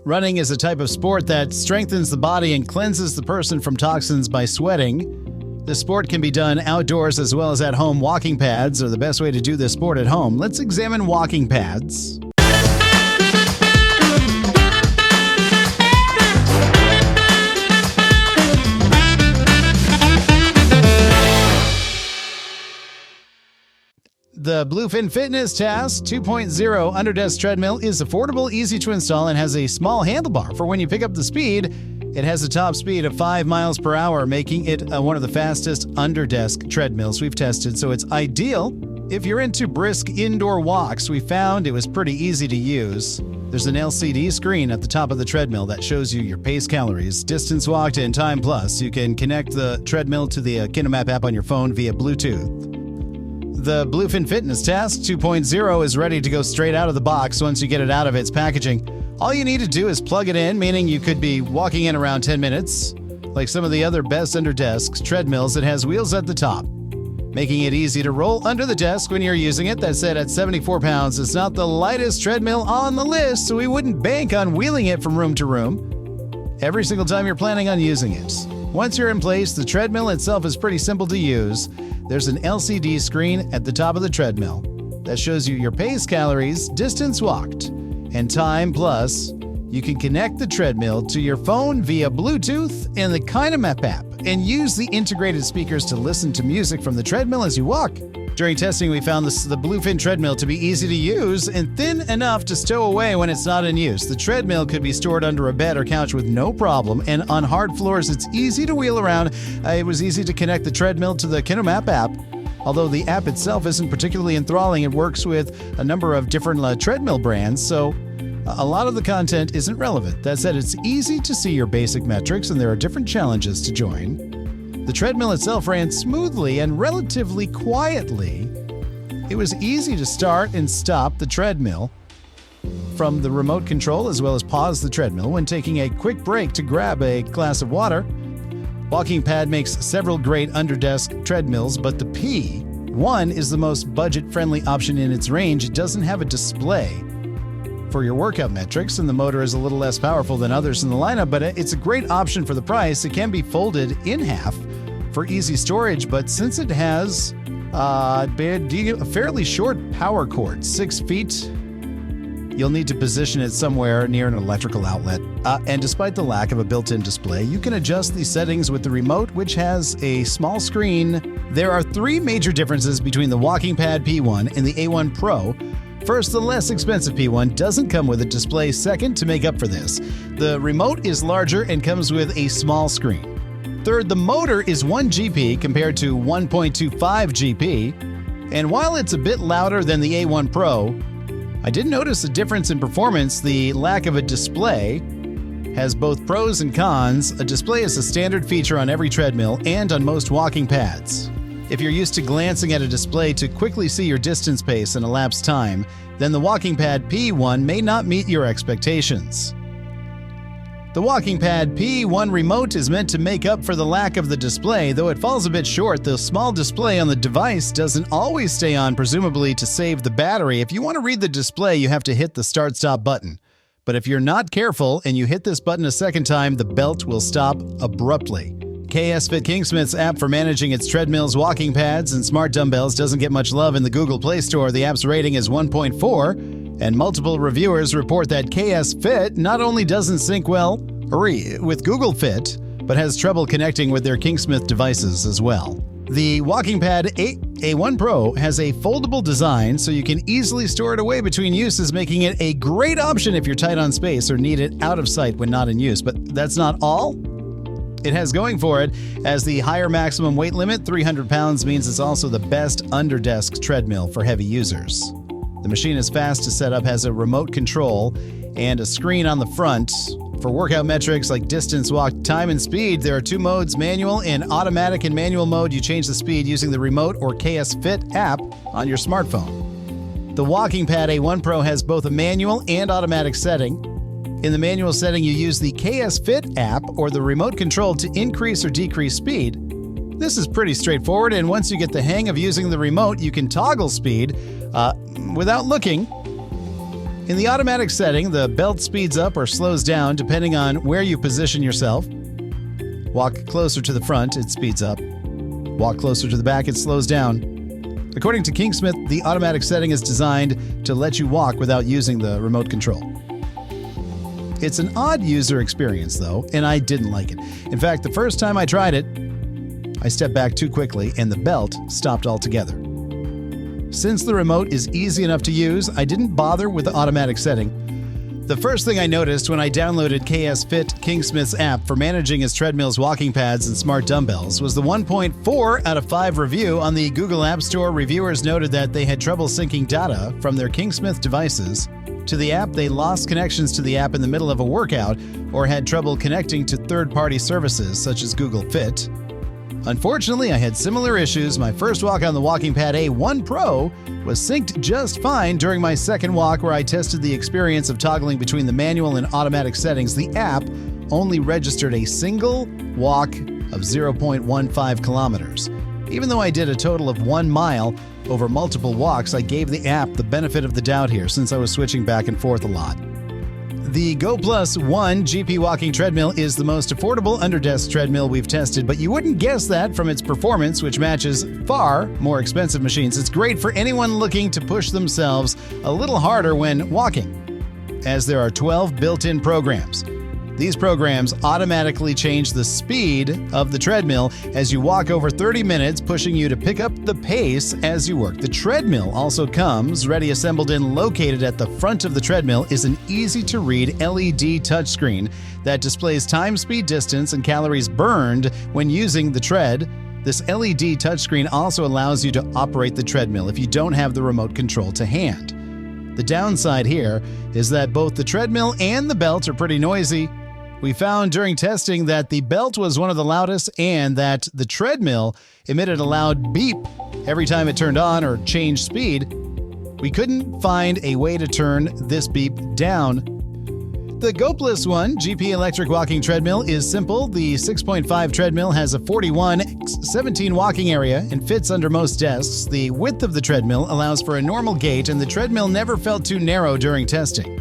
Running is a type of sport that strengthens the body and cleanses the person from toxins by sweating. The sport can be done outdoors as well as at home. Walking pads are the best way to do this sport at home. Let's examine walking pads. The Bluefin Fitness Task 2.0 Underdesk Treadmill is affordable, easy to install, and has a small handlebar for when you pick up the speed. It has a top speed of 5 miles per hour, making it one of the fastest underdesk treadmills we've tested, so it's ideal if you're into brisk indoor walks. We found it was pretty easy to use. There's an LCD screen at the top of the treadmill that shows you your pace, calories, distance walked, and time plus. You can connect the treadmill to the KinoMap app on your phone via Bluetooth. The Bluefin Fitness Task 2.0 is ready to go straight out of the box once you get it out of its packaging. All you need to do is plug it in, meaning you could be walking in around 10 minutes. Like some of the other best underdesk treadmills, it has wheels at the top, making it easy to roll under the desk when you're using it. That said, at 74 pounds, it's not the lightest treadmill on the list, so we wouldn't bank on wheeling it from room to room every single time you're planning on using it. Once you're in place, the treadmill itself is pretty simple to use. There's an LCD screen at the top of the treadmill that shows you your pace, calories, distance walked, and time plus. You can connect the treadmill to your phone via Bluetooth and the KinoMap app and use the integrated speakers to listen to music from the treadmill as you walk. During testing, we found the Bluefin treadmill to be easy to use and thin enough to stow away when it's not in use. The treadmill could be stored under a bed or couch with no problem, and on hard floors, it's easy to wheel around. It was easy to connect the treadmill to the KinoMap app. Although the app itself isn't particularly enthralling, it works with a number of different treadmill brands, so a lot of the content isn't relevant. That said, it's easy to see your basic metrics, and there are different challenges to join. The treadmill itself ran smoothly and relatively quietly. It was easy to start and stop the treadmill from the remote control, as well as pause the treadmill when taking a quick break to grab a glass of water. Walking Pad makes several great underdesk treadmills, but the P1 is the most budget-friendly option in its range. It doesn't have a display for your workout metrics, and the motor is a little less powerful than others in the lineup, but it's a great option for the price. It can be folded in half for easy storage, but since it has a fairly short power cord, 6 feet, you'll need to position it somewhere near an electrical outlet. And despite the lack of a built-in display, you can adjust the settings with the remote, which has a small screen. There are 3 major differences between the Walking Pad P1 and the A1 Pro. First, the less expensive P1 doesn't come with a display. Second, to make up for this, the remote is larger and comes with a small screen. Third, the motor is 1 GP compared to 1.25 GP. And while it's a bit louder than the A1 Pro, I did notice a difference in performance. The lack of a display has both pros and cons. A display is a standard feature on every treadmill and on most walking pads. If you're used to glancing at a display to quickly see your distance pace and elapsed time, then the Walking Pad P1 may not meet your expectations. The Walking Pad P1 remote is meant to make up for the lack of the display. Though it falls a bit short, the small display on the device doesn't always stay on, presumably to save the battery. If you want to read the display, you have to hit the start-stop button. But if you're not careful and you hit this button a second time, the belt will stop abruptly. KS Fit Kingsmith's app for managing its treadmills, walking pads, and smart dumbbells doesn't get much love in the Google Play Store. The app's rating is 1.4, and multiple reviewers report that KS Fit not only doesn't sync well with Google Fit, but has trouble connecting with their Kingsmith devices as well. The Walking Pad A1 Pro has a foldable design, so you can easily store it away between uses, making it a great option if you're tight on space or need it out of sight when not in use. But that's not all it has going for it, as the higher maximum weight limit, 300 pounds, means it's also the best underdesk treadmill for heavy users. The machine is fast to set up, has a remote control, and a screen on the front. For workout metrics like distance walked, time, and speed, there are 2 modes, manual and automatic. In manual mode, you change the speed using the remote or KS Fit app on your smartphone. The Walking Pad A1 Pro has both a manual and automatic setting. In the manual setting, you use the KS Fit app or the remote control to increase or decrease speed. This is pretty straightforward, and once you get the hang of using the remote, you can toggle speed without looking. In the automatic setting, the belt speeds up or slows down depending on where you position yourself. Walk closer to the front, it speeds up. Walk closer to the back, it slows down. According to Kingsmith, the automatic setting is designed to let you walk without using the remote control. It's an odd user experience, though, and I didn't like it. In fact, the first time I tried it, I stepped back too quickly and the belt stopped altogether. Since the remote is easy enough to use, I didn't bother with the automatic setting. The first thing I noticed when I downloaded KS Fit, Kingsmith's app for managing his treadmills, walking pads, and smart dumbbells, was the 1.4 out of 5 review on the Google App Store. Reviewers noted that they had trouble syncing data from their Kingsmith devices to the app. They lost connections to the app in the middle of a workout or had trouble connecting to third-party services such as Google Fit. Unfortunately, I had similar issues. My first walk on the Walking Pad A1 Pro was synced just fine. During my second walk, where I tested the experience of toggling between the manual and automatic settings, the app only registered a single walk of 0.15 kilometers. Even though I did a total of 1 mile over multiple walks, I gave the app the benefit of the doubt here since I was switching back and forth a lot. The Go Plus One GP walking treadmill is the most affordable under-desk treadmill we've tested, but you wouldn't guess that from its performance, which matches far more expensive machines. It's great for anyone looking to push themselves a little harder when walking, as there are 12 built-in programs. These programs automatically change the speed of the treadmill as you walk over 30 minutes, pushing you to pick up the pace as you work. The treadmill also comes ready assembled in. Located at the front of the treadmill is an easy-to-read LED touchscreen that displays time, speed, distance, and calories burned when using the tread. This LED touchscreen also allows you to operate the treadmill if you don't have the remote control to hand. The downside here is that both the treadmill and the belt are pretty noisy. We found during testing that the belt was one of the loudest and that the treadmill emitted a loud beep every time it turned on or changed speed. We couldn't find a way to turn this beep down. The Go Plus One GP electric walking treadmill is simple. The 6.5 treadmill has a 41x17 walking area and fits under most desks. The width of the treadmill allows for a normal gait, and the treadmill never felt too narrow during testing.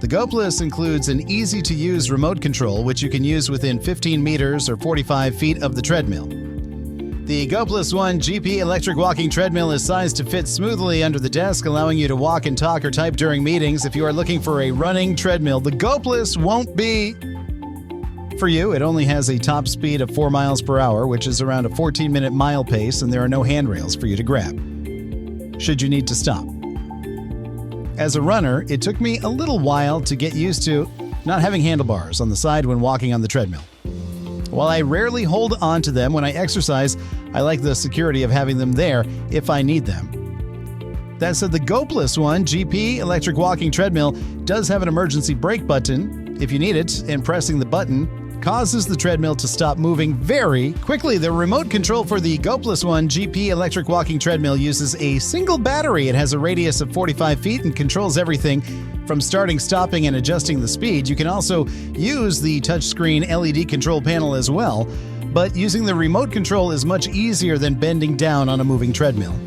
The Go Plus includes an easy-to-use remote control, which you can use within 15 meters or 45 feet of the treadmill. The Go Plus One GP electric walking treadmill is sized to fit smoothly under the desk, allowing you to walk and talk or type during meetings. If you are looking for a running treadmill, the Go Plus won't be for you. It only has a top speed of 4 miles per hour, which is around a 14-minute mile pace, and there are no handrails for you to grab should you need to stop. As a runner, it took me a little while to get used to not having handlebars on the side when walking on the treadmill. While I rarely hold on to them when I exercise, I like the security of having them there if I need them. That said, the Go Plus One GP electric walking treadmill does have an emergency brake button if you need it, and pressing the button causes the treadmill to stop moving very quickly. The remote control for the Go Plus One GP electric walking treadmill uses a single battery. It has a radius of 45 feet and controls everything from starting, stopping, and adjusting the speed. You can also use the touchscreen LED control panel as well, but using the remote control is much easier than bending down on a moving treadmill.